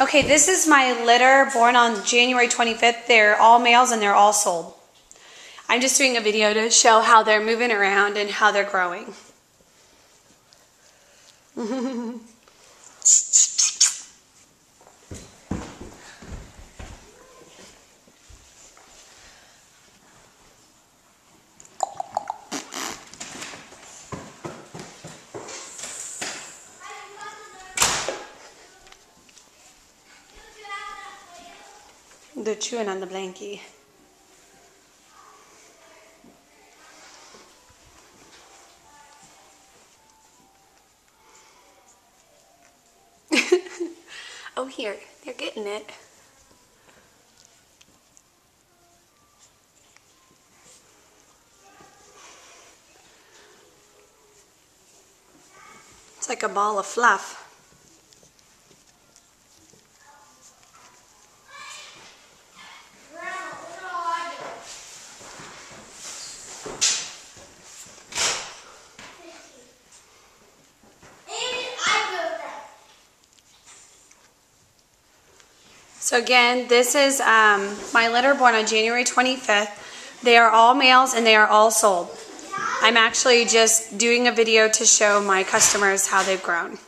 Okay, this is my litter born on January 25th. They're all males and they're all sold. I'm just doing a video to show how they're moving around and how they're growing. They're chewing on the blankie. Oh, here, they're getting it. It's like a ball of fluff. So again, this is my litter born on January 25th. They are all males and they are all sold. I'm actually just doing a video to show my customers how they've grown.